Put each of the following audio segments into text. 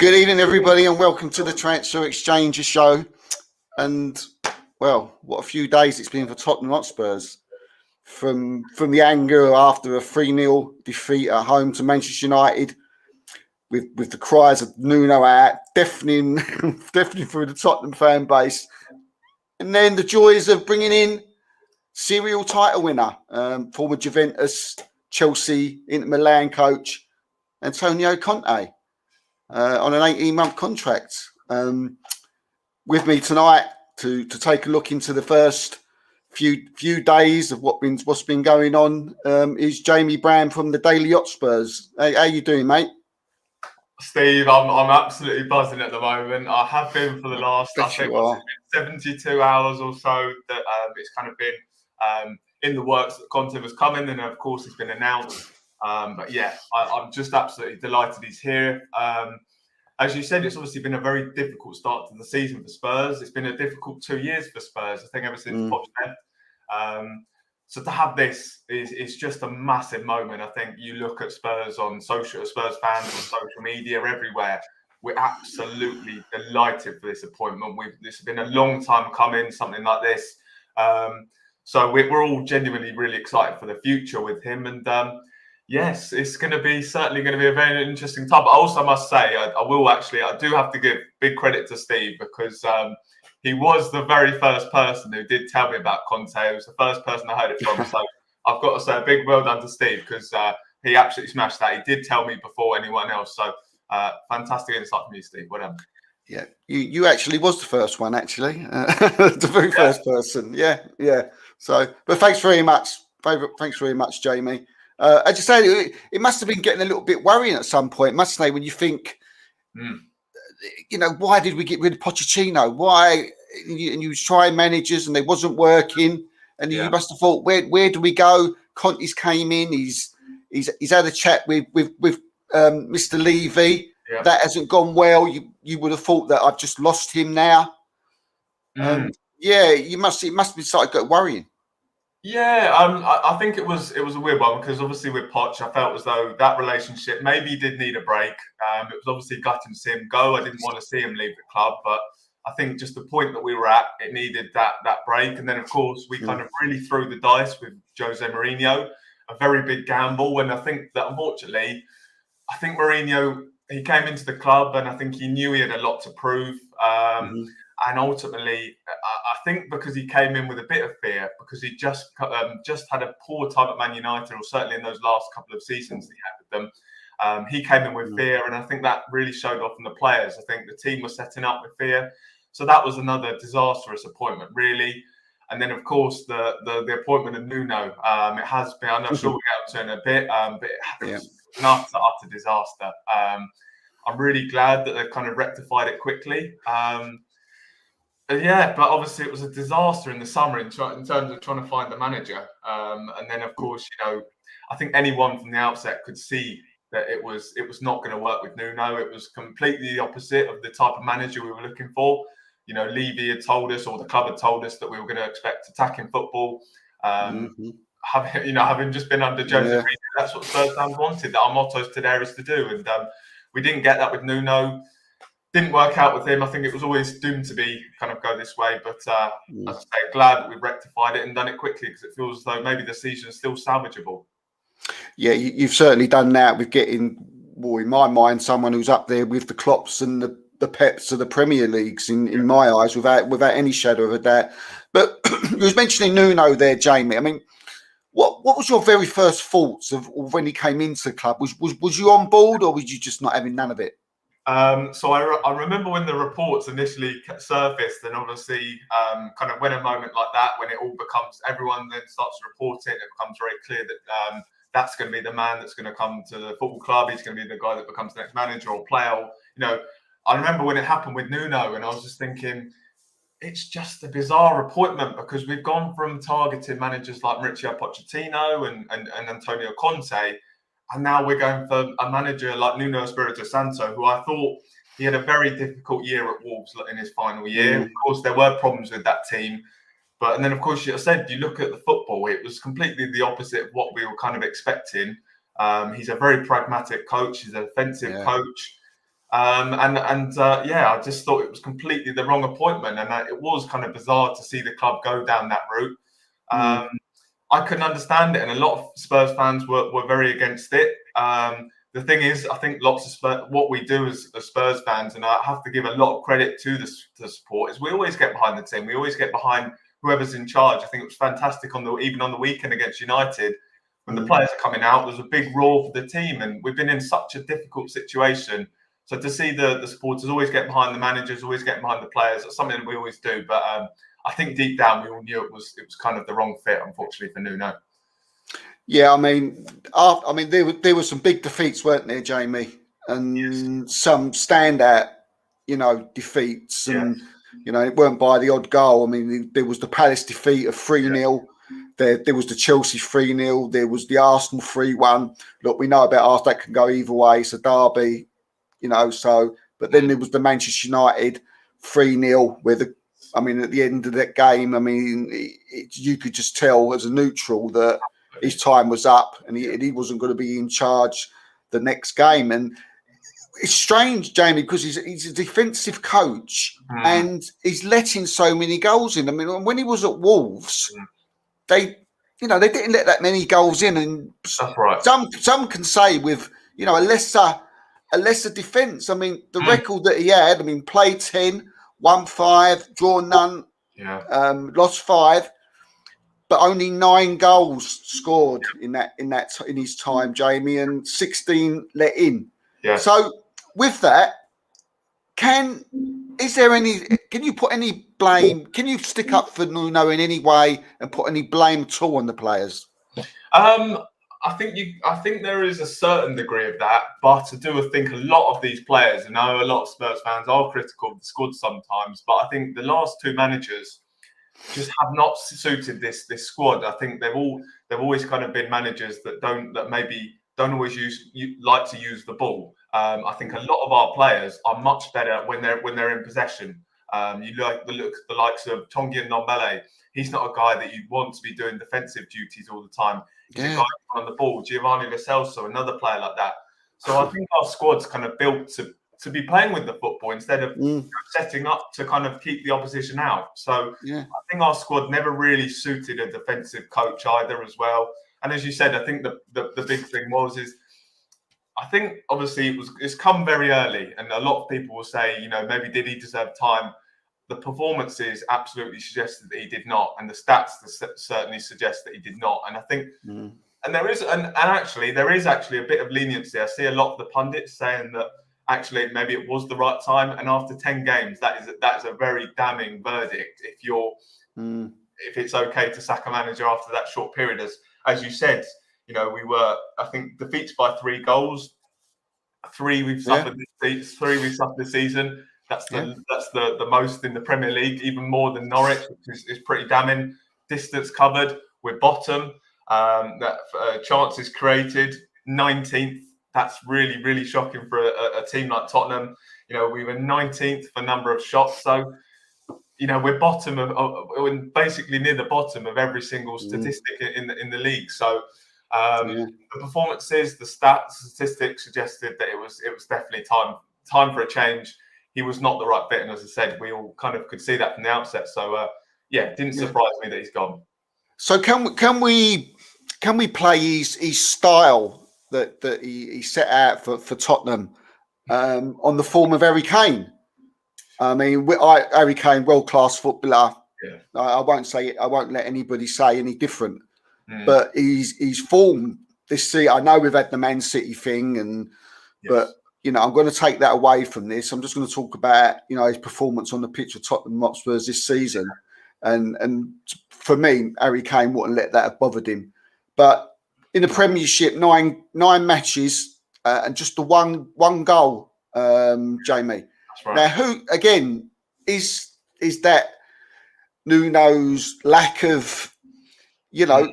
Good evening, everybody, and welcome to the Transfer Exchange show. And, well, what a few days it's been for Tottenham Hotspurs. From the anger after a 3-0 defeat at home to Manchester United, with the cries of Nuno out, deafening through the Tottenham fan base. And then the joys of bringing in serial title winner, former Juventus, Chelsea, Inter Milan coach, Antonio Conte. On an 18-month contract. With me tonight to take a look into the first few days of what's been going on is Jamie Brown from the Daily Hotspurs. How you doing, mate? Steve, I'm absolutely buzzing at the moment. I have been for the last, I think, 72 hours or so that it's kind of been in the works that Conte was coming, and of course it's been announced. But yeah, I'm just absolutely delighted he's here. As you said, it's obviously been a very difficult start to the season for Spurs. It's been a difficult 2 years for Spurs, I think, ever since Poch left. So to have this is just a massive moment. I think you look at Spurs on social, Spurs fans on social media everywhere. We're absolutely delighted for this appointment. This has been a long time coming, something like this. So we're all genuinely really excited for the future with him. And yes, it's certainly going to be a very interesting time. But I also must say, I do have to give big credit to Steve because he was the very first person who did tell me about Conte. He was the first person I heard it from. So I've got to say a big well done to Steve because he absolutely smashed that. He did tell me before anyone else. So fantastic insight from you, Steve. Whatever. Yeah, you actually was the first one, actually. The very first person. Yeah. So, but thanks very much. Thanks very much, Jamie. As you say, it must have been getting a little bit worrying at some point, mustn't it? When you think, why did we get rid of Pochettino? Why? And you was trying managers and they wasn't working, and you must have thought, where do we go? Conte's came in. He's had a chat with Mr. Levy. Yeah. That hasn't gone well. You would have thought that I've just lost him now. It must be started getting worrying. Yeah, I think it was a weird one because obviously with Poch, I felt as though that relationship maybe did need a break. It was obviously gutting to see him go. I didn't want to see him leave the club, but I think just the point that we were at, it needed that break. And then of course we kind of really threw the dice with Jose Mourinho, a very big gamble. And I think that unfortunately, Mourinho, he came into the club and I think he knew he had a lot to prove. And ultimately, I think because he came in with a bit of fear, because he just had a poor time at Man United, or certainly in those last couple of seasons he had with them, he came in with fear, and I think that really showed off in the players. I think the team was setting up with fear, so that was another disastrous appointment, really. And then, of course, the appointment of Nuno, it has been. I'm not sure we'll get to it in a bit, but it was an utter disaster. I'm really glad that they've kind of rectified it quickly. But obviously it was a disaster in the summer in terms of trying to find the manager. And then, of course, I think anyone from the outset could see that it was not going to work with Nuno. It was completely the opposite of the type of manager we were looking for. Levy had told us, or the club had told us, that we were going to expect attacking football. Having just been under Jose Mourinho, that's what Spurs fans wanted. Our motto today is to do, and we didn't get that with Nuno. Didn't work out with him. I think it was always doomed to be kind of go this way. But as I say, glad that we've rectified it and done it quickly because it feels as though maybe the season is still salvageable. Yeah, you've certainly done that with getting, in my mind, someone who's up there with the Klopps and the Peps of the Premier Leagues in my eyes, without any shadow of a doubt. But you was mentioning Nuno there, Jamie. I mean, what was your very first thoughts of when he came into the club? Was you on board, or was you just not having none of it? So I remember when the reports initially surfaced, and obviously kind of when a moment like that, when it all becomes, everyone then starts to report it, it becomes very clear that that's going to be the man that's going to come to the football club. He's going to be the guy that becomes the next manager or player. I remember when it happened with Nuno, and I was just thinking, it's just a bizarre appointment because we've gone from targeting managers like Mauricio Pochettino and Antonio Conte. And now we're going for a manager like Nuno Espírito Santo, who I thought he had a very difficult year at Wolves in his final year. Of course, there were problems with that team. And then, of course, you said, you look at the football, it was completely the opposite of what we were kind of expecting. He's a very pragmatic coach. He's an offensive coach. I just thought it was completely the wrong appointment, and it was kind of bizarre to see the club go down that route. I couldn't understand it, and a lot of Spurs fans were very against it. The thing is, I think lots of what we do as Spurs fans, and I have to give a lot of credit to the support, is we always get behind the team. We always get behind whoever's in charge. I think it was fantastic even on the weekend against United when the players are coming out. There's a big roar for the team, and we've been in such a difficult situation. So to see the supporters always get behind the managers, always get behind the players, that's something that we always do. But I think deep down we all knew it was kind of the wrong fit, unfortunately, for Nuno. Yeah, there were some big defeats, weren't there, Jamie? And some standout, defeats, and it weren't by the odd goal. I mean, there was the Palace defeat of 3-0. There was the Chelsea 3-0. There was the Arsenal 3-1. Look, we know about Arsenal, that can go either way. It's a derby, but then there was the Manchester United 3-0 where at the end of that game, you could just tell as a neutral that his time was up and he wasn't going to be in charge the next game. And it's strange, Jamie, because he's a defensive coach and he's letting so many goals in. When he was at Wolves, they didn't let that many goals in. And that's right. Some can say with, a lesser defence. The record that he had, played 10, won 5, draw none, lost 5. But only 9 goals scored in his time, Jamie, and 16 let in. Yeah. So with that, can you put any blame? Can you stick up for Nuno in any way and put any blame at all on the players? I think there is a certain degree of that, but I do think a lot of these players, and I know a lot of Spurs fans are critical of the squad sometimes, but I think the last 2 managers just have not suited this squad. I think they've always kind of been managers that maybe don't always like to use the ball. I think a lot of our players are much better when they're in possession. You like the likes of Tongi and Ndombele. He's not a guy that you want to be doing defensive duties all the time. He's a guy on the ball. Giovanni Lo Celso, another player like that. So I think our squad's kind of built to be playing with the football instead of setting up to kind of keep the opposition out. So I think our squad never really suited a defensive coach either as well. And as you said, I think the big thing is I think obviously it's come very early, and a lot of people will say, maybe did he deserve time? The performances absolutely suggested that he did not, and the stats certainly suggest that he did not. And I think, and there is actually a bit of leniency. I see a lot of the pundits saying that actually maybe it was the right time, and after 10 games, that is a very damning verdict. If it's okay to sack a manager after that short period, as you said, we were, I think, defeats by 3 goals. 3 we've suffered this season. That's the most in the Premier League, even more than Norwich, which is pretty damning. Distance covered, we're bottom. Chances created, 19th. That's really, really shocking for a team like Tottenham. We were 19th for number of shots. So, we're we're basically near the bottom of every single statistic in the league. So, the performances, the statistics suggested that it was definitely time for a change. He was not the right fit, and as I said, we all kind of could see that from the outset. So, it didn't surprise me that he's gone. So, can we play his style that he set out for Tottenham on the form of Harry Kane? Harry Kane, world-class footballer. Yeah. I won't let anybody say any different. But he's formed this season. I know we've had the Man City thing, but I'm going to take that away from this. I'm just going to talk about his performance on the pitch for Tottenham Hotspur this season, and for me, Harry Kane wouldn't let that have bothered him. But in the Premiership, nine matches and just the one goal, Jamie. That's right. Now, who again is that Nuno's lack of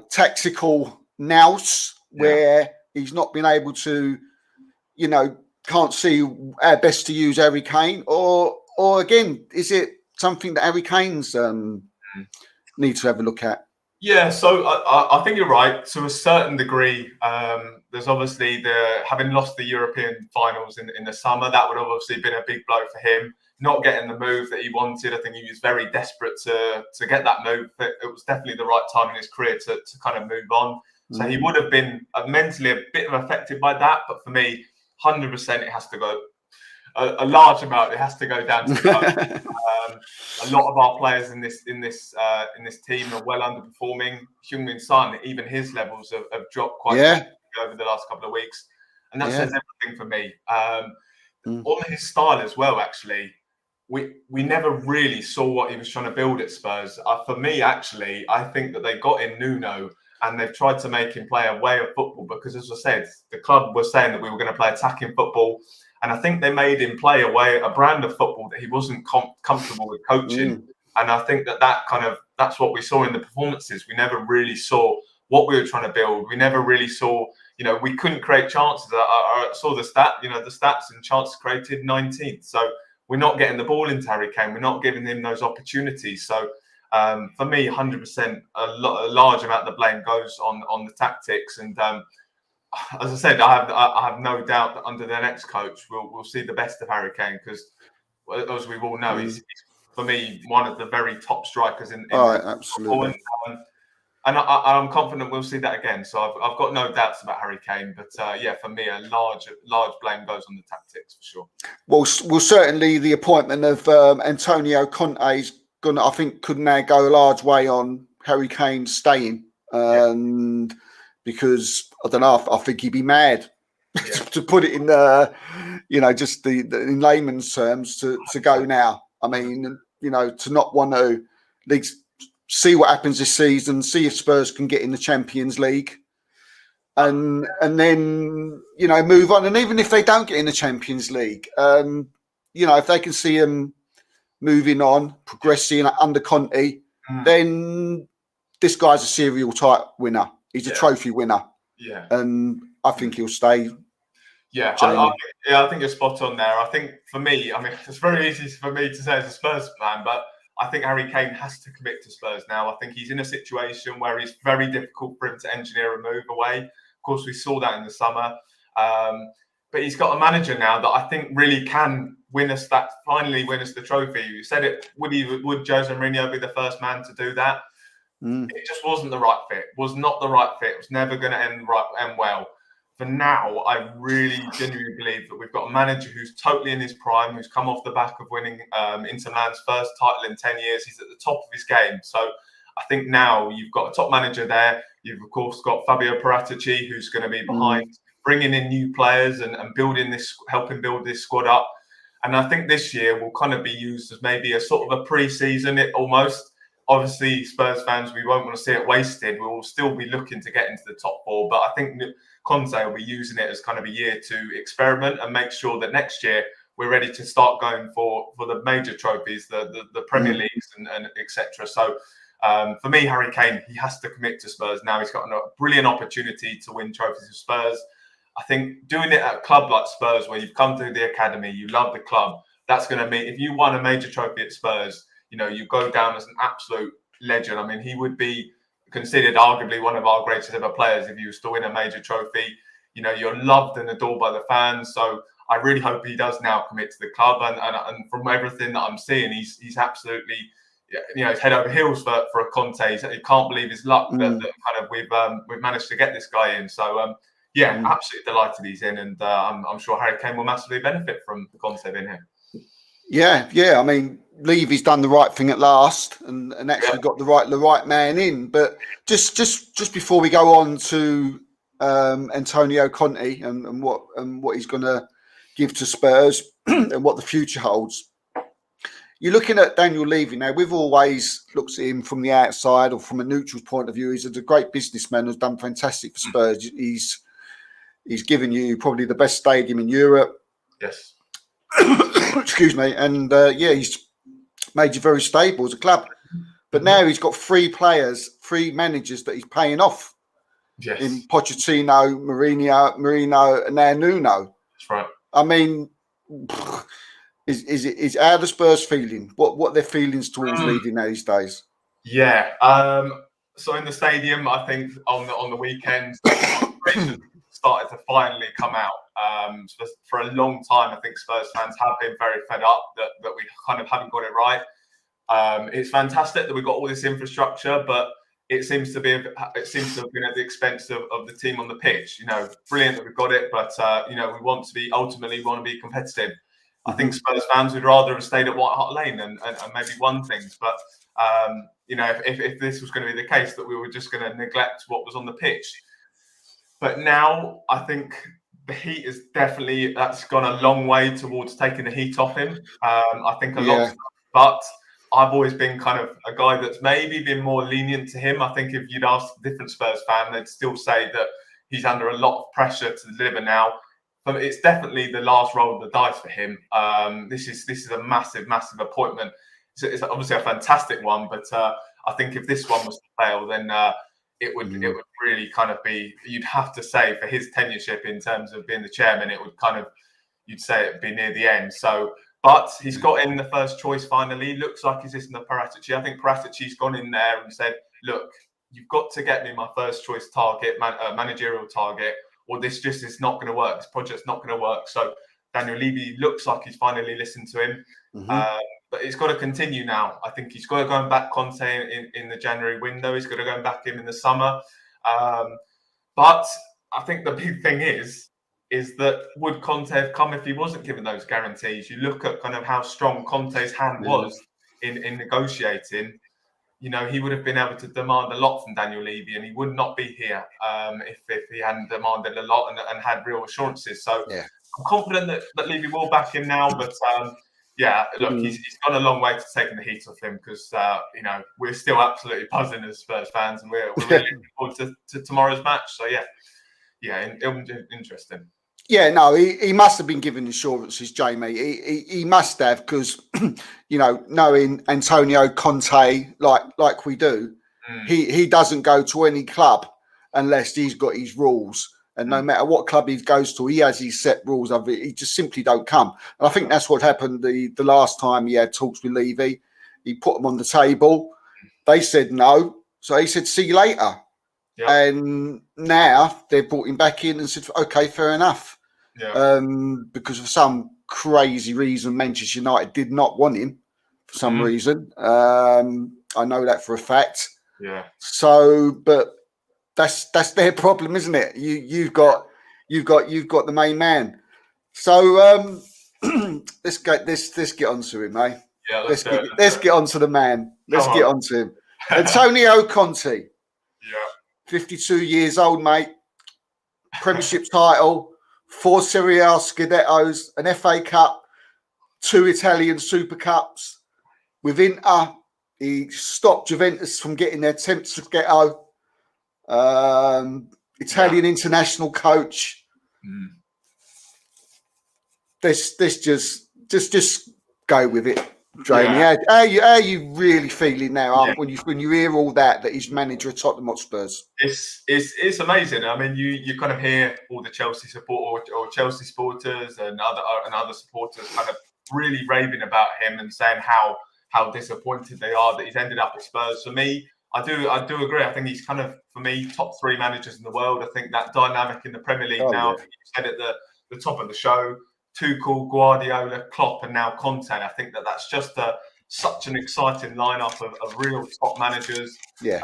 tactical nous, where he's not been able to, can't see how best to use Harry Kane, or again, is it something that Harry Kane's need to have a look at? Yeah, so I think you're right to a certain degree. There's obviously having lost the European finals in the summer. That would have obviously been a big blow for him. Not getting the move that he wanted. I think he was very desperate to get that move. It was definitely the right time in his career to kind of move on. So he would have been mentally a bit affected by that. But for me, 100%, it has to go. A large amount. It has to go down to the coach. A lot of our players in this team are well underperforming. Heung-min Son, even his levels have dropped quite over the last couple of weeks, and that says everything for me. On his style as well, actually, we never really saw what he was trying to build at Spurs. For me, actually, I think that they got in Nuno and they've tried to make him play a way of football because, as I said, the club was saying that we were going to play attacking football. And I think they made him play a brand of football that he wasn't comfortable with coaching. And I think that's what we saw in the performances. We never really saw what we were trying to build. We never really saw, we couldn't create chances. I saw the stats and chances created 19th. So we're not getting the ball into Harry Kane. We're not giving him those opportunities. So for me, 100%, a large amount of the blame goes on the tactics. And as I said, I have no doubt that under the next coach, we'll see the best of Harry Kane because, as we all know, he's for me one of the very top strikers in absolutely. And I'm confident we'll see that again. So I've got no doubts about Harry Kane. But for me, a large blame goes on the tactics for sure. Well, certainly the appointment of Antonio Conte is I think, could now go a large way on Harry Kane staying. Because I don't know, I think he'd be mad to put it in just in layman's terms to go now. I mean, to not want to at least see what happens this season, see if Spurs can get in the Champions League, and then move on. And even if they don't get in the Champions League, if they can see them moving on, progressing under Conte, then this guy's a serial type winner. He's a trophy winner. Yeah. And I think he'll stay. Yeah, I think you're spot on there. I think for me, I mean, it's very easy for me to say as a Spurs fan, but I think Harry Kane has to commit to Spurs now. I think he's in a situation where it's very difficult for him to engineer a move away. Of course, we saw that in the summer. But he's got a manager now that I think really can finally win us the trophy. You said it, would Jose Mourinho be the first man to do that? It just wasn't the right fit. Was not the right fit. It was never going to end well. For now, I really genuinely believe that we've got a manager who's totally in his prime, who's come off the back of winning Inter Milan's first title in 10 years. He's at the top of his game. So I think now you've got a top manager there. You've, of course, got Fabio Paratici, who's going to be behind, bringing in new players and helping build this squad up. And I think this year will kind of be used as maybe a sort of a pre-season almost. Obviously, Spurs fans, we won't want to see it wasted. We will still be looking to get into the top four. But I think Conte will be using it as kind of a year to experiment and make sure that next year we're ready to start going for the major trophies, the Premier Leagues and etc. So for me, Harry Kane, he has to commit to Spurs now. He's got a brilliant opportunity to win trophies with Spurs. I think doing it at a club like Spurs, where you've come through the academy, you love the club, that's going to mean if you won a major trophy at Spurs, you go down as an absolute legend. I mean, he would be considered arguably one of our greatest ever players if he was to win a major trophy. You're loved and adored by the fans. So I really hope he does now commit to the club. And from everything that I'm seeing, he's absolutely, he's head over heels for a Conte. He can't believe his luck that kind of we've managed to get this guy in. So absolutely delighted he's in, and I'm sure Harry Kane will massively benefit from Conte being here. Yeah. I mean, Levy's done the right thing at last, and actually got the right man in. But just before we go on to Antonio Conte and what he's going to give to Spurs and what the future holds, you're looking at Daniel Levy now. We've always looked at him from the outside or from a neutral point of view. He's a great businessman who's done fantastic for Spurs. He's given you probably the best stadium in Europe. Yes. Excuse me. And he's made you very stable as a club. But now he's got three managers that he's paying off. Yes. In Pochettino, Mourinho, and now Nuno. That's right. I mean, is how the Spurs feeling? What their feelings towards Levy these days? Yeah. So in the stadium, I think on the weekend, the started to finally come out. For a long time, I think Spurs fans have been very fed up that we kind of haven't got it right. It's fantastic that we've got all this infrastructure, but it seems to have been at the expense of the team on the pitch. You know, brilliant that we've got it, but you know, we want to be competitive. I think Spurs fans would rather have stayed at White Hart Lane and maybe won things. But you know, if this was going to be the case, that we were just going to neglect what was on the pitch. But now I think the heat is that's gone a long way towards taking the heat off him. I think a lot, but I've always been kind of a guy that's maybe been more lenient to him. I think if you'd ask a different Spurs fan, they'd still say that he's under a lot of pressure to deliver now. But it's definitely the last roll of the dice for him. This is a massive appointment. It's obviously a fantastic one, but I think if this one was to fail, then it would really kind of be. You'd have to say for his tenureship in terms of being the chairman, it would kind of, you'd say it'd be near the end. So, but he's got in the first choice finally. Looks like he's listening to Paratici. I think Paratici's gone in there and said, "Look, you've got to get me my first choice target, managerial target, or this just is not going to work. This project's not going to work." So Daniel Levy looks like he's finally listened to him. But it's got to continue now. I think he's got to go and back Conte in the January window. He's got to go and back him in the summer. But I think the big thing is that would Conte have come if he wasn't given those guarantees? You look at kind of how strong Conte's hand was in negotiating. You know, he would have been able to demand a lot from Daniel Levy, and he would not be here if he hadn't demanded a lot and had real assurances. So I'm confident that Levy will back him now, but yeah, look, he's gone a long way to taking the heat off him because you know, we're still absolutely buzzing as Spurs fans, and we're really looking forward to tomorrow's match. So yeah, it'll be interesting. Yeah, no, he must have been given assurances, Jamie. He must have, because you know, knowing Antonio Conte like we do, he doesn't go to any club unless he's got his rules. And no matter what club he goes to, he has his set rules of it. He just simply don't come. And I think that's what happened the last time he had talks with Levy. He put them on the table. They said no. So he said, "See you later." Yep. And now they've brought him back in and said, "Okay, fair enough." Yeah. Because of some crazy reason, Manchester United did not want him for some reason. I know that for a fact. Yeah. So, but that's their problem, isn't it? You've got the main man. So let's get onto him, eh? Yeah, let's get onto the man. Let's get onto him. Antonio Conte. Yeah. 52 years old, mate. Premiership title, 4 Serie A Scudettos, an FA Cup, 2 Italian Super Cups. With Inter, he stopped Juventus from getting their 10th Scudetto. Italian international coach. This just go with it, Jamie. Yeah. How are you really feeling now when you hear all that he's manager of Tottenham Hotspurs? It's amazing. I mean, you kind of hear all the Chelsea support or Chelsea supporters and other supporters kind of really raving about him and saying how disappointed they are that he's ended up at Spurs. For me, I do agree. I think he's kind of, for me, top 3 managers in the world. I think that dynamic in the Premier League now, I think you said at the top of the show, Tuchel, Guardiola, Klopp, and now Conte. I think that's just such an exciting lineup of real top managers. Yeah.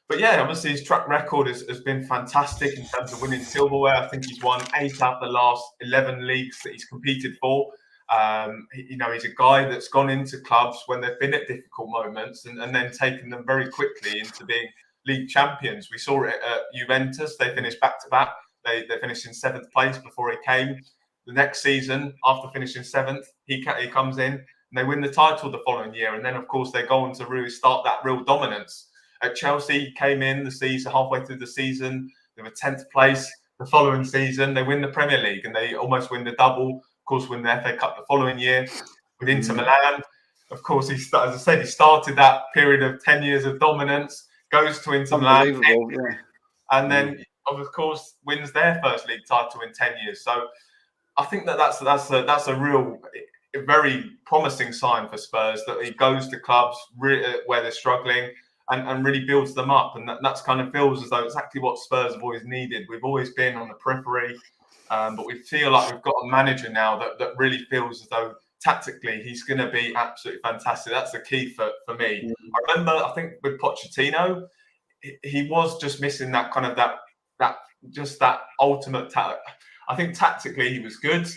But yeah, obviously his track record has been fantastic in terms of winning silverware. I think he's won 8 out of the last 11 leagues that he's competed for. You know, he's a guy that's gone into clubs when they've been at difficult moments and then taken them very quickly into being league champions. We saw it at Juventus. They finished back-to-back. They finished in 7th place before he came. The next season, after finishing 7th, he comes in and they win the title the following year. And then, of course, they go on to really start that real dominance. At Chelsea, he came in the season, halfway through the season. They were 10th place. The following season, they win the Premier League and they almost win the double. Of course, win the FA Cup the following year. With Inter Milan, of course, he started that period of 10 years of dominance, goes to Inter Milan, and then, of course, wins their first league title in 10 years. So I think that's a real, very promising sign for Spurs that he goes to clubs where they're struggling. and really builds them up. And that's kind of feels as though exactly what Spurs have always needed. We've always been on the periphery, but we feel like we've got a manager now that really feels as though tactically he's going to be absolutely fantastic. That's the key for me. I remember, I think with Pochettino, he was just missing that kind of that ultimate talent. I think tactically he was good,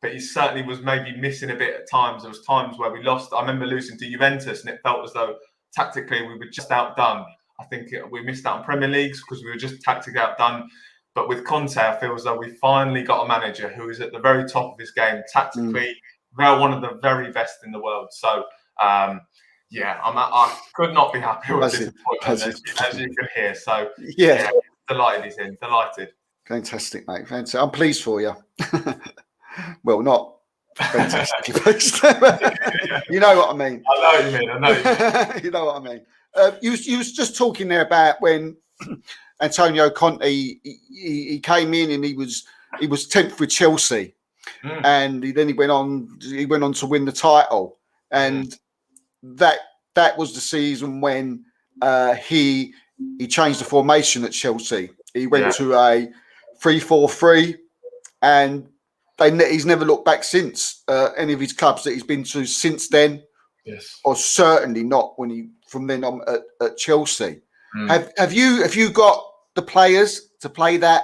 but he certainly was maybe missing a bit at times. There was times where we lost. I remember losing to Juventus, and it felt as though tactically we were just outdone. I think we missed out on Premier Leagues because we were just tactically outdone. But with Conte, I feel as though we finally got a manager who is at the very top of his game tactically. They're one of the very best in the world. So, I could not be happier with this appointment, as you can hear. So, delighted he's in. Delighted. Fantastic, mate. Fantastic. I'm pleased for you. Well, not fantastic. You know what I mean. I know what you mean. I know. You know what I mean. You was just talking there about when Antonio Conte he came in and he was 10th with Chelsea, and then he went on to win the title, and that was the season when he changed the formation at Chelsea. He went to a 3-4-3, and he's never looked back since any of his clubs that he's been to since then. Yes, or certainly not when he from then on at Chelsea. Have you got the players to play that?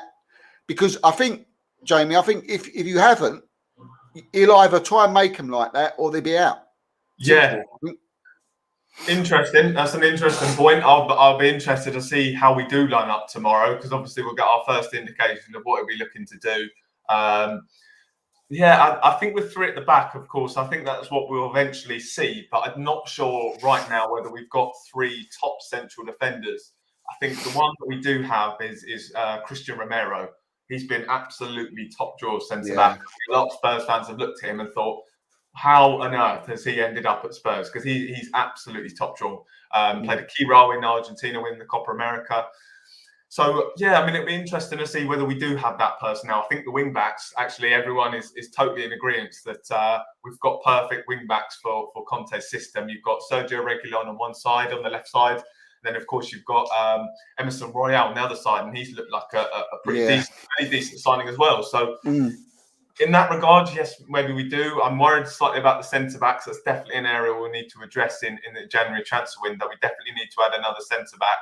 Because I think, Jamie, if you haven't, he'll either try and make them like that or they'll be out. Yeah. Interesting. That's an interesting point. I'll be interested to see how we do line up tomorrow, because obviously we'll get our first indication of what we'll be looking to do. I think with three at the back, of course, I think that's what we'll eventually see. But I'm not sure right now whether we've got three top central defenders. I think the one that we do have is Christian Romero. He's been absolutely top drawer centre back. A lot of Spurs fans have looked at him and thought, how on earth has he ended up at Spurs? Because he's absolutely top drawer. Played a key role in Argentina winning the Copa America. So, it'd be interesting to see whether we do have that person now. I think the wing-backs, actually, everyone is totally in agreement that we've got perfect wing-backs for Conte's system. You've got Sergio Reguilón on one side, on the left side. Then, of course, you've got Emerson Royal on the other side, and he's looked like a pretty decent signing as well. So, in that regard, yes, maybe we do. I'm worried slightly about the centre-backs. That's definitely an area we'll need to address in the January transfer window. We definitely need to add another centre-back.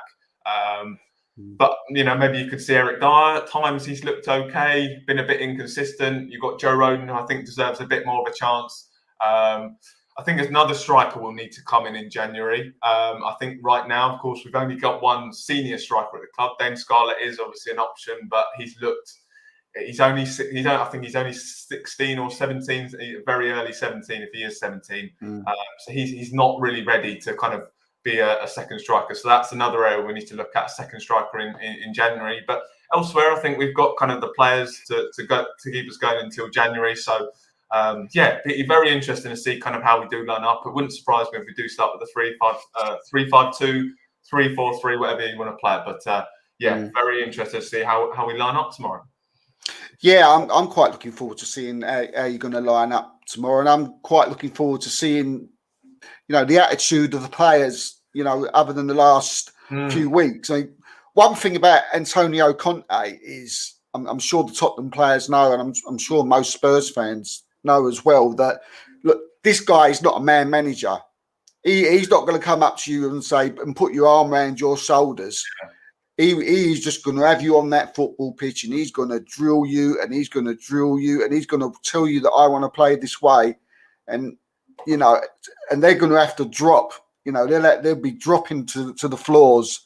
But, maybe you could see Eric Dyer. At times, he's looked okay, been a bit inconsistent. You've got Joe Rodon, who I think deserves a bit more of a chance. I think another striker will need to come in January. I think right now, of course, we've only got one senior striker at the club. Dane Scarlett is obviously an option, but he's only 16 or 17, very early 17 if he is 17. So he's not really ready to kind of be a second striker. So that's another area we need to look at, a second striker in January. But elsewhere, I think we've got kind of the players to keep us going until January. So it'd be very interesting to see kind of how we do line up. It wouldn't surprise me if we do start with a 3-5-2, 3-4-3, whatever you want to play it. But very interested to see how we line up tomorrow. Yeah, I'm quite looking forward to seeing how you're going to line up tomorrow, and I'm quite looking forward to seeing, the attitude of the players, other than the last few weeks. I mean, one thing about Antonio Conte is, I'm sure the Tottenham players know, and I'm sure most Spurs fans know as well, that look, this guy is not a man manager. He's not going to come up to you and say and put your arm around your shoulders. He's just going to have you on that football pitch, and he's going to drill you, and he's going to drill you, and he's going to tell you that I want to play this way, and and they're going to have to drop. They'll be dropping to the floors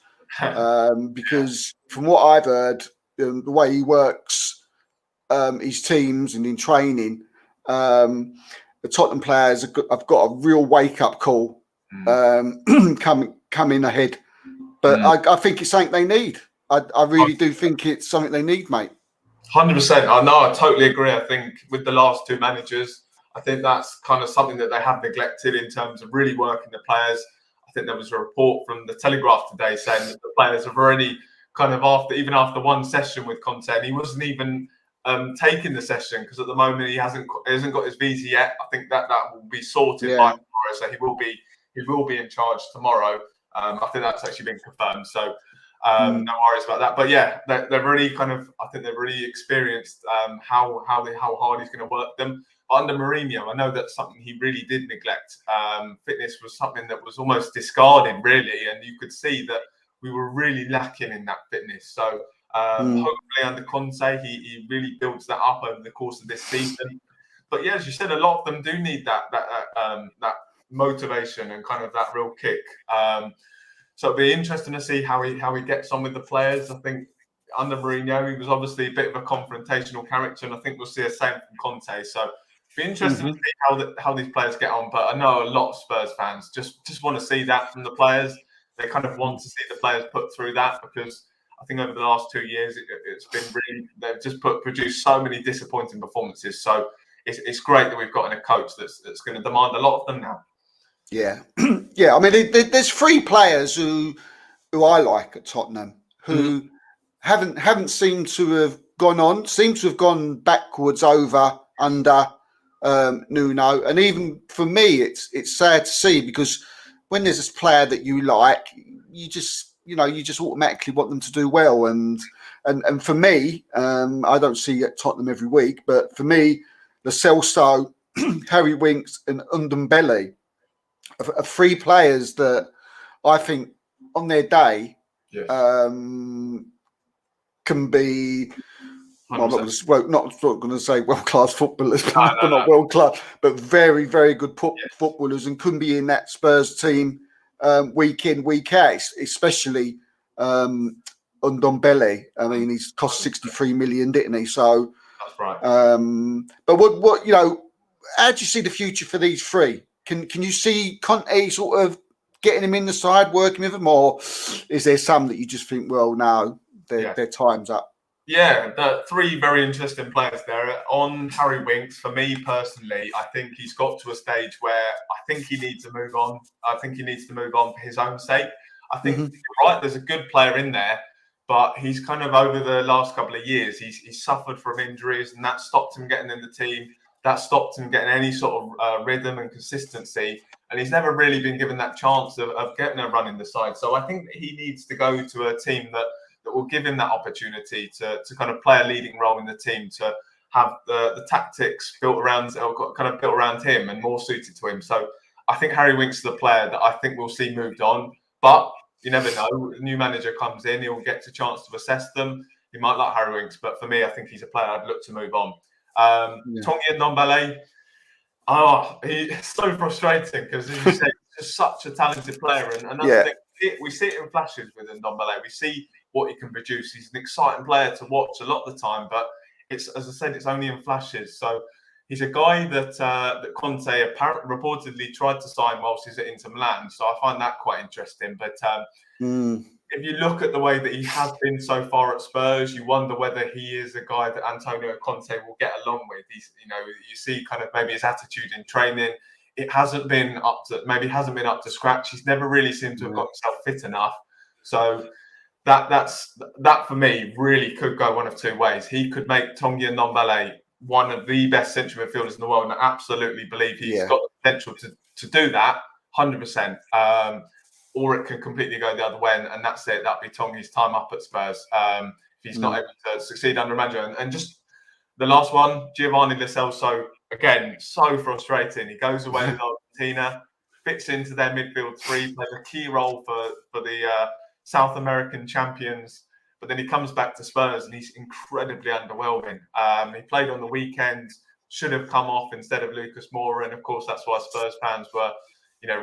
because from what I've heard, the way he works his teams and in training, the Tottenham players have got a real wake up call coming ahead. But I think it's something they need. I really do think it's something they need, mate. 100%. I totally agree. I think with the last two managers, I think that's kind of something that they have neglected in terms of really working the players. I think there was a report from the Telegraph today saying that the players have already kind of after one session with Conte, and he wasn't even taking the session because at the moment he hasn't got his visa yet. I think that will be sorted by tomorrow, so he will be in charge tomorrow. I think that's actually been confirmed. So no worries about that. But yeah, they're really I think they've really experienced how hard he's going to work them. But under Mourinho, I know that's something he really did neglect. Fitness was something that was almost discarded, really, and you could see that we were really lacking in that fitness. So hopefully under Conte, he really builds that up over the course of this season. But yeah, as you said, a lot of them do need that motivation and kind of that real kick. So it'll be interesting to see how he gets on with the players. I think under Mourinho, he was obviously a bit of a confrontational character, and I think we'll see the same from Conte. So it'll be interesting to see how these players get on. But I know a lot of Spurs fans just want to see that from the players. They kind of want to see the players put through that, because I think over the last 2 years, it's been really, they've just produced so many disappointing performances. So it's great that we've got a coach that's going to demand a lot of them now. Yeah, yeah. I mean, there's 3 players who I like at Tottenham who haven't seemed to have gone backwards under Nuno, and even for me, it's sad to see, because when there's this player that you like, you just automatically want them to do well, and for me, I don't see at Tottenham every week, but for me, Lo Celso, Harry Winks, and Ndombele are 3 players that I think on their day can be. Well, I'm not going to say world-class footballers, but not world-class, but very, very good footballers, and couldn't be in that Spurs team week in, week out, especially Ndombele. I mean, he's cost 63 million, didn't he? So that's right. But what how do you see the future for these 3? Can you see Conte sort of getting him in the side, working with him, or is there some that you just think, well, no, their time's up? Yeah, the 3 very interesting players there. On Harry Winks, for me personally, I think he's got to a stage where I think he needs to move on. I think he needs to move on for his own sake. I think you're right, there's a good player in there, but he's kind of, over the last couple of years, he's suffered from injuries, and that stopped him getting in the team. That stopped him getting any sort of rhythm and consistency. And he's never really been given that chance of getting a run in the side. So I think that he needs to go to a team that will give him that opportunity to kind of play a leading role in the team, to have the tactics built around him and more suited to him. So I think Harry Winks is the player that I think we'll see moved on. But you never know. A new manager comes in, he'll get a chance to assess them. He might like Harry Winks, but for me, I think he's a player I'd look to move on. Tongi Ndombele, he's so frustrating, because, as you said, he's just such a talented player. And that's the thing. We see it in flashes with Ndombele. We see what he can produce. He's an exciting player to watch a lot of the time, but it's, as I said, it's only in flashes. So he's a guy that Conte apparently reportedly tried to sign whilst he's at Inter Milan. So I find that quite interesting. But if you look at the way that he has been so far at Spurs, you wonder whether he is a guy that Antonio Conte will get along with. You see kind of maybe his attitude in training. It hasn't been up to scratch. He's never really seemed to have got himself fit enough. So that for me really could go one of 2 ways. He could make Tongi Ndombele one of the best central midfielders in the world, and I absolutely believe he's got the potential to do that 100%. Or it can completely go the other way, and that's it. That'd be Tongi's time up at Spurs if he's not able to succeed under manager. And just the last one, Giovanni Lo Celso, again, so frustrating. He goes away with Argentina, fits into their midfield 3, plays a key role for the South American champions, but then he comes back to Spurs and he's incredibly underwhelming. He played on the weekend, should have come off instead of Lucas Moura, and of course that's why Spurs fans were,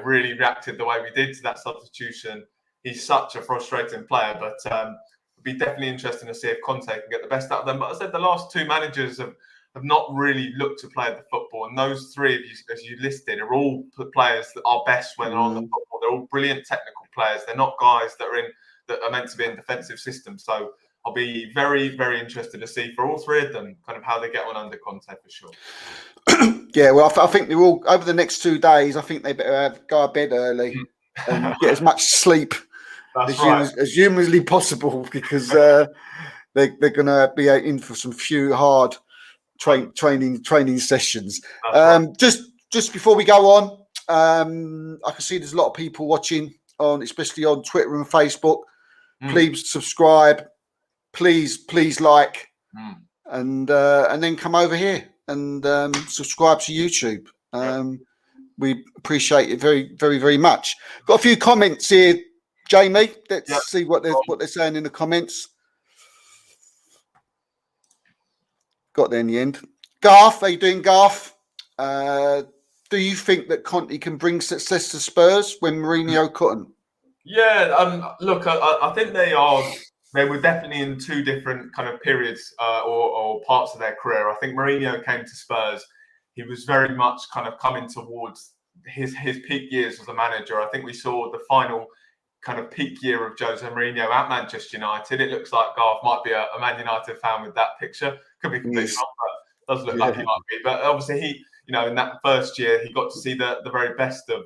really reacted the way we did to that substitution. He's such a frustrating player, but it'll be definitely interesting to see if Conte can get the best out of them. But I said the last 2 managers have not really looked to play the football, and those 3, as you listed, are all players that are best when they're on the football. They're all brilliant technical players. They're not guys that are meant to be in defensive systems. So I'll be very, very interested to see for all 3 of them kind of how they get on under Conte, for sure. Yeah, well, I think they're all, over the next 2 days, I think they better go to bed early and get as much sleep as humanly possible, because they're going to be in for some few hard training sessions. Just before we go on, I can see there's a lot of people watching especially on Twitter and Facebook. Mm. Please subscribe. Please like, Mm. and then come over here and subscribe to YouTube. We appreciate it very, very, very much. Got a few comments here, Jamie. Let's see what they're saying in the comments. Got there in the end. Garth, how you doing, Garth? Do you think that Conte can bring success to Spurs when Mourinho couldn't? Yeah, look, I think they were definitely in two different kind of periods or parts of their career. I think Mourinho came to Spurs. He was very much kind of coming towards his peak years as a manager. I think we saw the final kind of peak year of Jose Mourinho at Manchester United. It looks like Garth might be a Man United fan with that picture. Could be completely wrong, but does look like he might be. But obviously he, in that first year, he got to see the very best of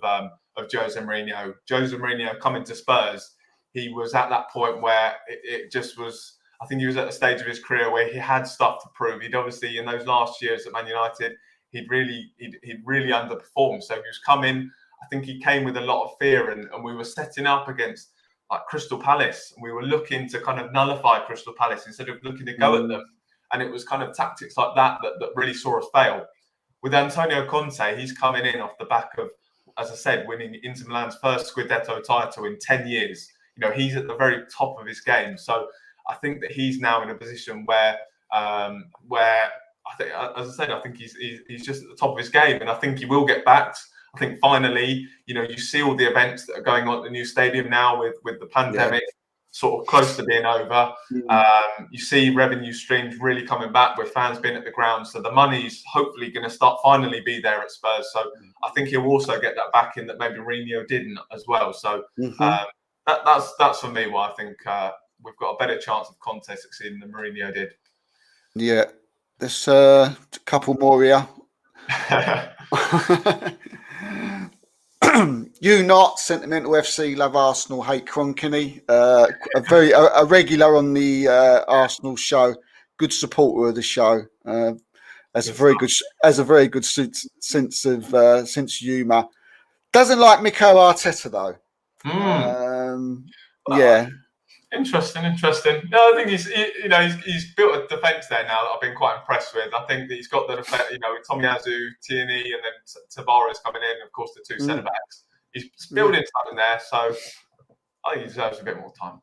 Jose Mourinho. Jose Mourinho coming to Spurs, he was at that point where it just was. I think he was at a stage of his career where he had stuff to prove. He'd obviously in those last years at Man United, he'd really underperformed. So he was coming. I think he came with a lot of fear, and we were setting up against like Crystal Palace, and we were looking to kind of nullify Crystal Palace instead of looking to go at them. And it was kind of tactics like that really saw us fail. With Antonio Conte, he's coming in off the back of, as I said, winning Inter Milan's first Scudetto title in 10 years. He's at the very top of his game. So I think that he's now in a position where I think, as I said, I think he's just at the top of his game, and I think he will get backed. I think finally, you see all the events that are going on at the new stadium now with the pandemic sort of close to being over. You see revenue streams really coming back with fans being at the ground. So the money's hopefully going to finally be there at Spurs. So I think he'll also get that back in that maybe Mourinho didn't as well. So that's for me why I think we've got a better chance of Conte succeeding than Mourinho did. Yeah, there's a couple more here. You not Sentimental FC, love Arsenal, hate Cronkini. A regular on the Arsenal show, good supporter of the show. Has a very good sense of humour. Doesn't like Mikel Arteta though. Yeah. Interesting. No, I think he's built a defence there now that I've been quite impressed with. I think that he's got the defence, with Tomiyasu, Tierney, and then Tavares coming in, of course, the two centre backs. He's building something there, so I think he deserves a bit more time.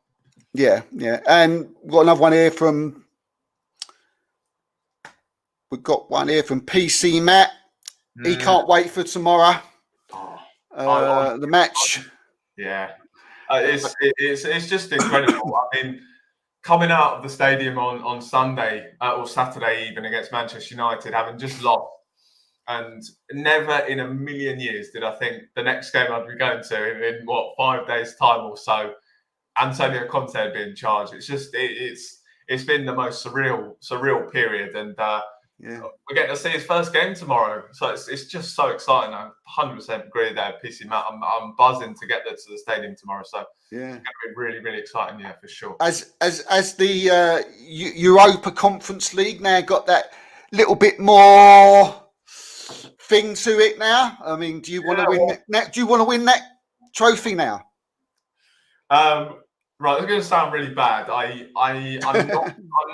Yeah. And we've got another one here from PC Matt. He can't wait for tomorrow. The match. Yeah. It's just incredible. I mean, coming out of the stadium on Sunday or Saturday even against Manchester United, having just lost, and never in a million years did I think the next game I'd be going to in 5 days' time or so, Antonio Conte would be in charge. It's just it's been the most surreal period, and we're getting to see his first game tomorrow. So it's just so exciting. I 100% agree there, PC Matt. I'm buzzing to get there to the stadium tomorrow. So it's going to be really, really exciting, for sure. As the Europa Conference League now got that little bit more thing to it now. I mean, do you want to win that? Do you want to win that trophy now? Right, it's going to sound really bad. I'm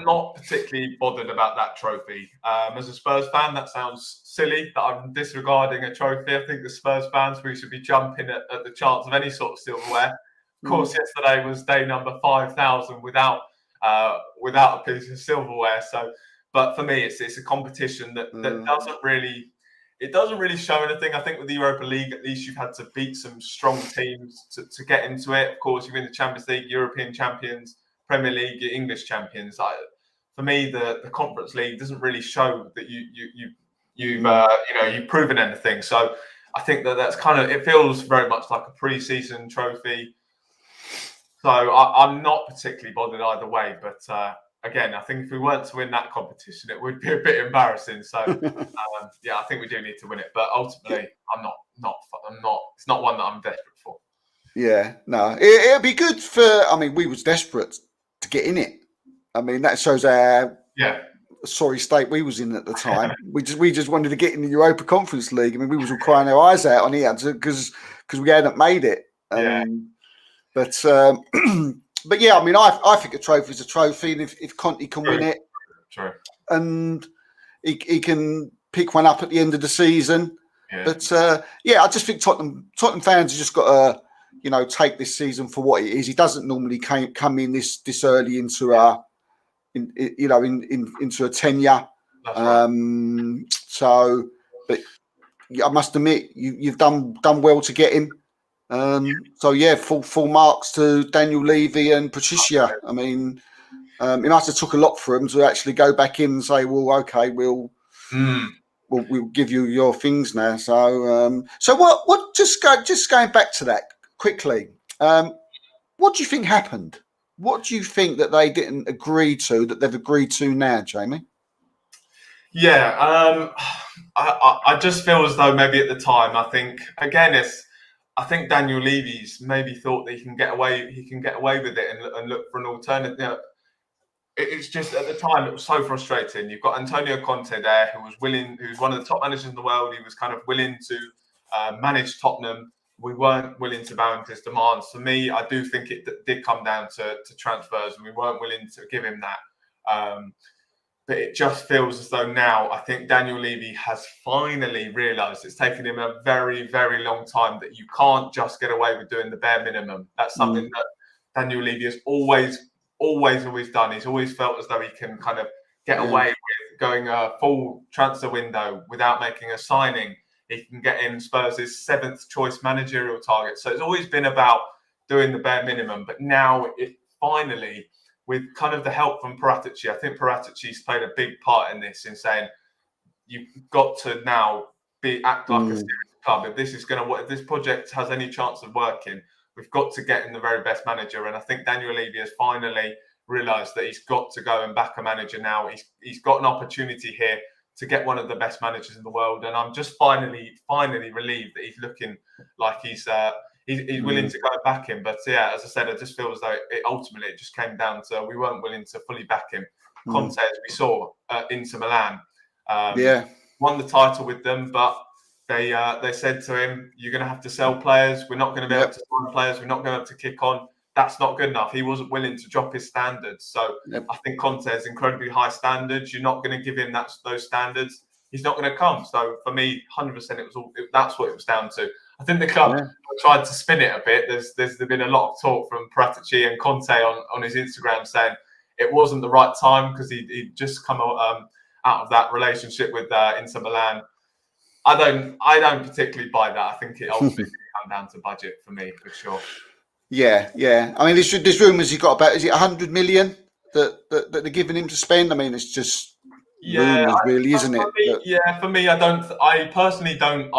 not particularly bothered about that trophy. As a Spurs fan, that sounds silly that I'm disregarding a trophy. I think the Spurs fans, we should be jumping at the chance of any sort of silverware. Of course, yesterday was day number 5,000 without a piece of silverware. So, but for me, it's a competition that doesn't really show anything. I think with the Europa League, at least you've had to beat some strong teams to get into it. Of course, you win the Champions League, European champions, Premier League, English champions. For me, the Conference League doesn't really show that you've proven anything. So I think that's kind of, it feels very much like a pre-season trophy. So I'm not particularly bothered either way, but again, I think if we weren't to win that competition, it would be a bit embarrassing. So, I think we do need to win it. But ultimately, I'm not. It's not one that I'm desperate for. Yeah, no, it'll be good for. I mean, we was desperate to get in it. I mean, that shows how sorry state we was in at the time. we just wanted to get in the Europa Conference League. I mean, we was all crying our eyes out on here because we hadn't made it. But but yeah, I mean, I think a trophy is a trophy, and if Conte can win it, and he can pick one up at the end of the season. Yeah. But I just think Tottenham fans have just got to, take this season for what it is. He doesn't normally come in this early into into a tenure. That's right. So, but I must admit, you've done well to get him. So yeah, full marks to Daniel Levy and Patricia. I mean, it must have took a lot for them to actually go back in and say, well, okay, we'll give you your things now. So what? Just going back to that quickly. What do you think happened? What do you think that they didn't agree to that they've agreed to now, Jamie? Yeah, I just feel as though maybe at the time, I think Daniel Levy's maybe thought that he can get away with it and look for an alternative. It's just at the time it was so frustrating. You've got Antonio Conte there, who's one of the top managers in the world. He was kind of willing to manage Tottenham. We weren't willing to bow his demands. For me, I do think it did come down to transfers, and we weren't willing to give him that. But it just feels as though now I think Daniel Levy has finally realised it's taken him a very, very long time that you can't just get away with doing the bare minimum. That's something that Daniel Levy has always done. He's always felt as though he can kind of get away with going a full transfer window without making a signing. He can get in Spurs' 7th choice managerial target. So it's always been about doing the bare minimum. But now it finally, with kind of the help from Paratici, I think Paratici's played a big part in this, in saying you've got to now act like a serious club. If this project has any chance of working, we've got to get in the very best manager. And I think Daniel Levy has finally realised that he's got to go and back a manager now. He's got an opportunity here to get one of the best managers in the world. And I'm just finally relieved that he's looking like he's willing to go back him. But yeah, as I said, I just feel as though it ultimately just came down to we weren't willing to fully back him. Conte, as we saw at Inter Milan, won the title with them, but they said to him, "You're going to have to sell players. We're not going to be able to sign players. We're not going to be able to kick on." That's not good enough. He wasn't willing to drop his standards. So I think Conte has incredibly high standards. You're not going to give him those standards. He's not going to come. So for me, 100%, that's what it was down to. I think the club tried to spin it a bit. There's been a lot of talk from Paratici and Conte on his Instagram saying it wasn't the right time because he'd just come out of that relationship with Inter Milan. I don't particularly buy that. I think it ultimately comes down to budget for me, for sure. Yeah. I mean, there's rumours he got about, is it 100 million that they're giving him to spend? I mean, it's just rumours, really, isn't it? For me, I personally don't.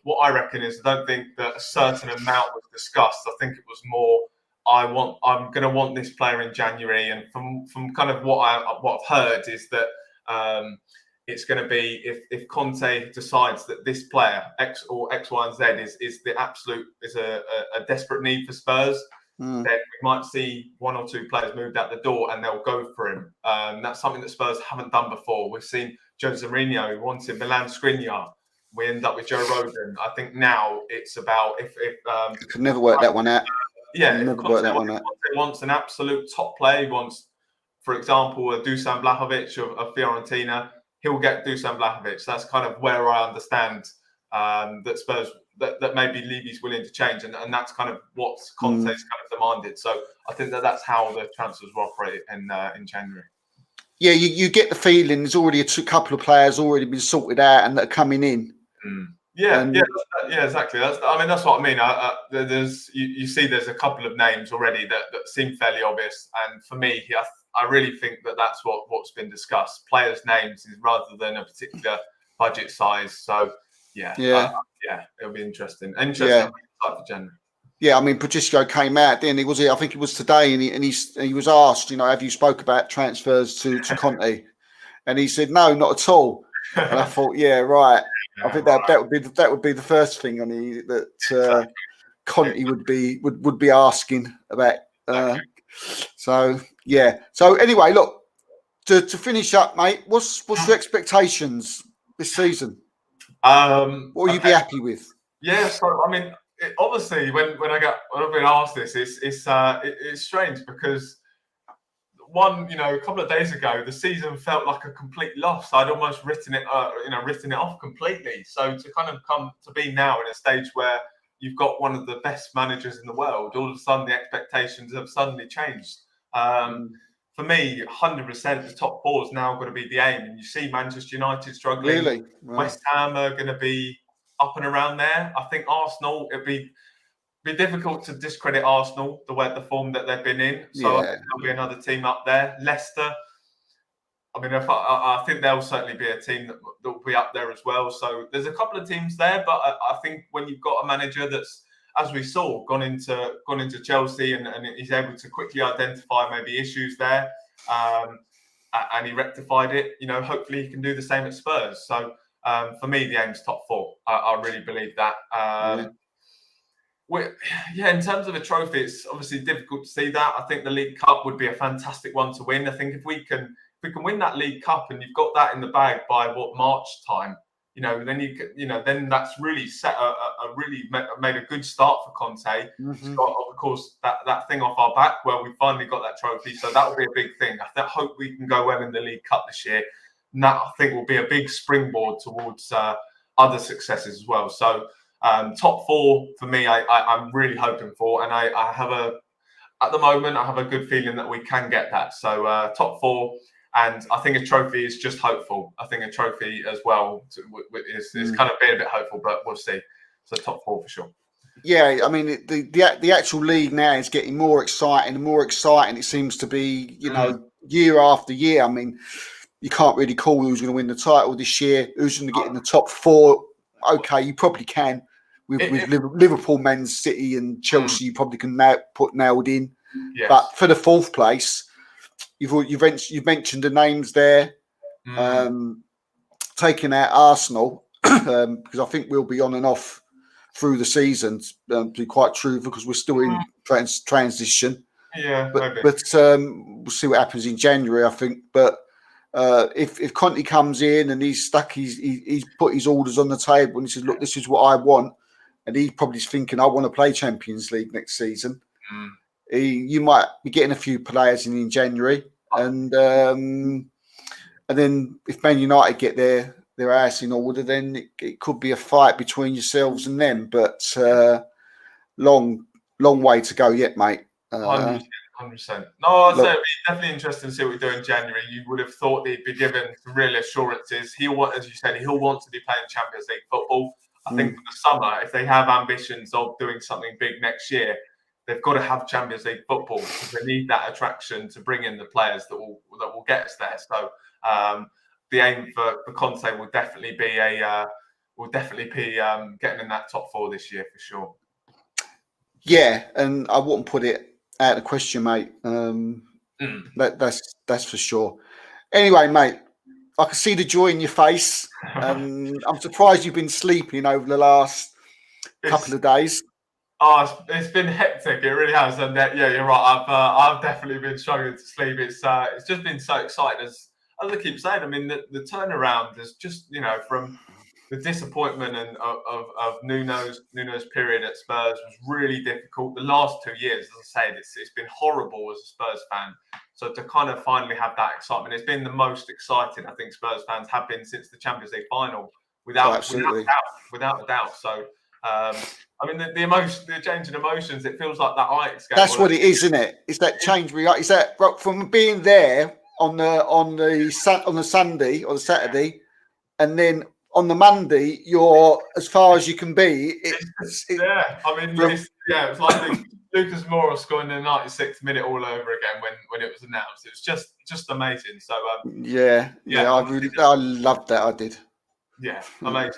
What I reckon is I don't think that a certain amount was discussed. I think it was more, I'm going to want this player in January, and from kind of what I've heard is that it's going to be if Conte decides that this player X, Y, and Z is a desperate need for Spurs, then we might see one or two players moved out the door and they'll go for him. That's something that Spurs haven't done before. We've seen Jose Mourinho, who wanted Milan Skriniar. We end up with Joe Roden. I think now it's about if could never work that one out. If Conte wants an absolute top player, he wants, for example, a Dusan Vlahovic of Fiorentina. He'll get Dusan Vlahovic. That's kind of where I understand that Spurs that maybe Levy's willing to change, and that's kind of what Conte's kind of demanded. So I think that's how the transfers were operated in January. Yeah, you get the feeling there's already a couple of players already been sorted out and that are coming in. Yeah, exactly. That's what I mean. You see, there's a couple of names already that seem fairly obvious, and for me, I really think that's what's been discussed. Players' names rather than a particular budget size. So it'll be interesting. For January. Yeah, I mean, Patricio came out, didn't he? I think it was today, and he was asked, have you spoke about transfers to Conte? And he said, no, not at all. And I thought, yeah, right. I think that would be the first thing that Conte would be asking about. So anyway, look, to finish up, mate. What's your expectations this season? What will you be happy with? Yeah, so I mean, obviously, when I've been asked this, it's strange because a couple of days ago, the season felt like a complete loss. I'd almost written it off completely. So to kind of come to be now in a stage where you've got one of the best managers in the world, all of a sudden the expectations have suddenly changed. For me, 100%, the top four is now going to be the aim. And you see Manchester United struggling. Really? Wow. West Ham are going to be up and around there. I think Arsenal, it'd be difficult to discredit Arsenal, the form that they've been in. So I think there'll be another team up there. Leicester, I mean, I think they'll certainly be a team that will be up there as well. So there's a couple of teams there, but I think when you've got a manager that's, as we saw, gone into Chelsea and he's able to quickly identify maybe issues there, and he rectified it. Hopefully he can do the same at Spurs. So for me, the aim's top four. I really believe that. In terms of a trophy, it's obviously difficult to see that. I think the League Cup would be a fantastic one to win. I think if we can win that League Cup and you've got that in the bag by March time, then that's really set made a good start for Conte. Mm-hmm. It's got, of course, that thing off our back where we finally got that trophy. So that will be a big thing. I hope we can go well in the League Cup this year. And that, I think, will be a big springboard towards other successes as well. So top four for me, I'm really hoping for, and at the moment I have a good feeling that we can get that. So top four, and I think a trophy is just hopeful. I think a trophy as well is kind of being a bit hopeful, but we'll see. So top four for sure. Yeah, I mean the actual league now is getting more exciting and more exciting. It seems to be, year after year. I mean, you can't really call who's going to win the title this year, who's going to get in the top four. Okay, you probably can. With Liverpool, Man City, and Chelsea, you probably can now put nailed in. Yes. But for the fourth place, you've mentioned the names there. Taking out Arsenal, because I think we'll be on and off through the season. To be quite true, because we're still in transition. Yeah, but we'll see what happens in January, I think. But if Conte comes in and he's put his orders on the table and he says, "Look, this is what I want," and he probably is thinking, "I want to play Champions League next season." You might be getting a few players in January, and then if Man United get their ass in order, then it could be a fight between yourselves and them. But long way to go yet, mate. 100%. No, I'd say it'd be definitely interesting to see what we do in January. You would have thought he'd be given some real assurances. As you said, he'll want to be playing Champions League football. I think for the summer, if they have ambitions of doing something big next year, they've got to have Champions League football because they need that attraction to bring in the players that will get us there. So the aim for Conte will definitely be getting in that top four this year for sure. Yeah, and I wouldn't put it out of the question, mate. That's for sure. Anyway, mate, I can see the joy in your face, and I'm surprised you've been sleeping over the last couple of days. Oh, it's been hectic. It really has, and yeah, you're right. I've definitely been struggling to sleep. It's just been so exciting. As I keep saying, I mean, the turnaround is just from the disappointment of Nuno's period at Spurs was really difficult. The last 2 years, as I said, it's been horrible as a Spurs fan. So to kind of finally have that excitement, it's been the most exciting I think Spurs fans have been since the Champions League final, without a doubt. So I mean, the change in emotions. It feels like that Ajax game. That's what it is, isn't it? It's that change. Is that from being there on the Sunday or the Saturday, and then on the Monday, you're as far as you can be. I mean, it's like Lucas Moura scoring in the 96th minute all over again when it was announced. It was just amazing. So I loved that. I did. Yeah, amazing.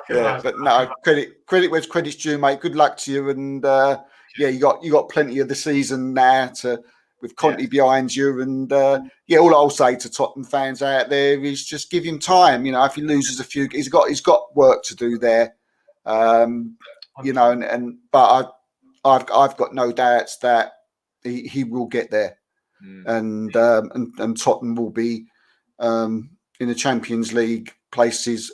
But no, credit where credit's due, mate. Good luck to you, and you got plenty of the season now with Conte behind you, and all I'll say to Tottenham fans out there is just give him time. If he loses a few, he's got work to do there. But I've got no doubts that he will get there, and Tottenham will be in the Champions League places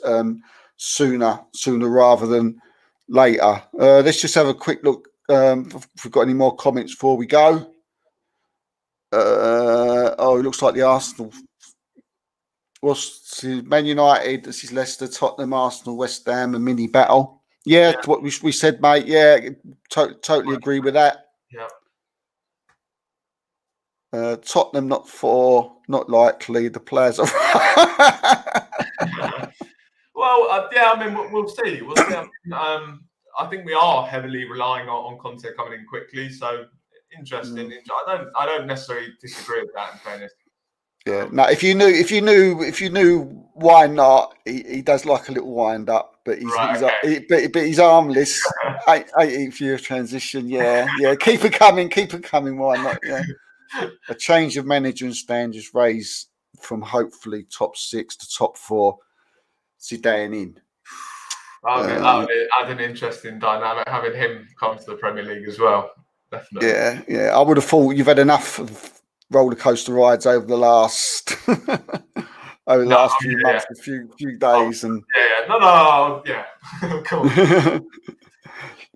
sooner rather than later. Let's just have a quick look if we've got any more comments before we go. It looks like the Arsenal was Man United. This is Leicester, Tottenham, Arsenal, West Ham, a mini battle. Yeah, what we said, mate. Yeah, totally agree with that. Yeah. Tottenham not likely. The players are. Well, I mean, we'll see. We'll see. I think we are heavily relying on Conte coming in quickly. So interesting. I don't necessarily disagree with that. In fairness. Yeah. No, if you knew why not, he does like a little wind up, but he's he's harmless. 18th year of transition. Yeah. Keep it coming. Why not? Yeah. A change of manager and standards raised from hopefully top 6 to top 4. Zidane in. That would add an interesting dynamic having him come to the Premier League as well. Definitely. Yeah. I would have thought you've had enough of roller coaster rides over the last few months, a few days, and of course.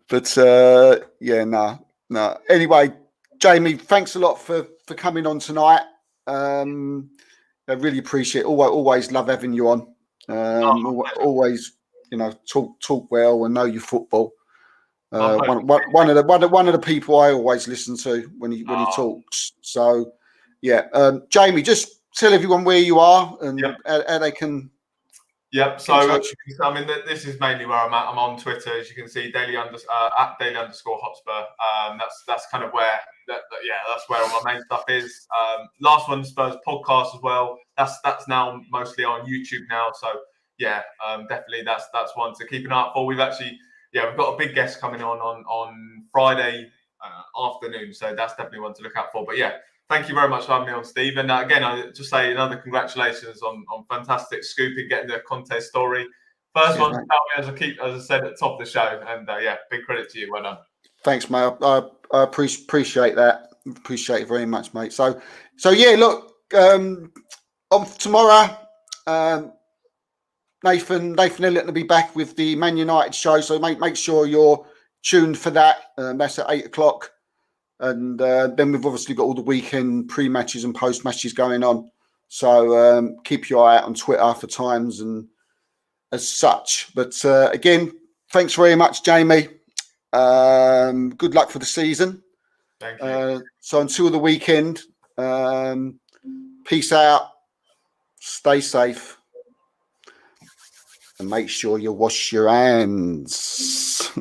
But no. Anyway, Jamie, thanks a lot for coming on tonight. I really appreciate it. Always love having you on. Always, talk well and know your football. One of the people I always listen to when he talks. So, Jamie, just tell everyone where you are and how they can. Yep. So I mean, this is mainly where I'm at. I'm on Twitter, as you can see, at Daily_Hotspur. That's kind of where that's where all my main stuff is. Last One Spurs podcast as well. That's now mostly on YouTube now. So definitely that's one to keep an eye out for. We've got a big guest coming on Friday afternoon. So that's definitely one to look out for. But thank you very much for having me on, Steve. And again, I just say another congratulations on fantastic scooping, getting the Conte story. First one to tell me, as I said at the top of the show. And big credit to you. Well done. Thanks, mate. I appreciate that. Appreciate it very much, mate. So look, on tomorrow, Nathan Elliott will be back with the Man United show. So make sure you're tuned for that. That's at 8:00. And then we've obviously got all the weekend pre-matches and post-matches going on. So keep your eye out on Twitter for times and as such. But again, thanks very much, Jamie. Good luck for the season. Thank you. So until the weekend, peace out. Stay safe. And make sure you wash your hands.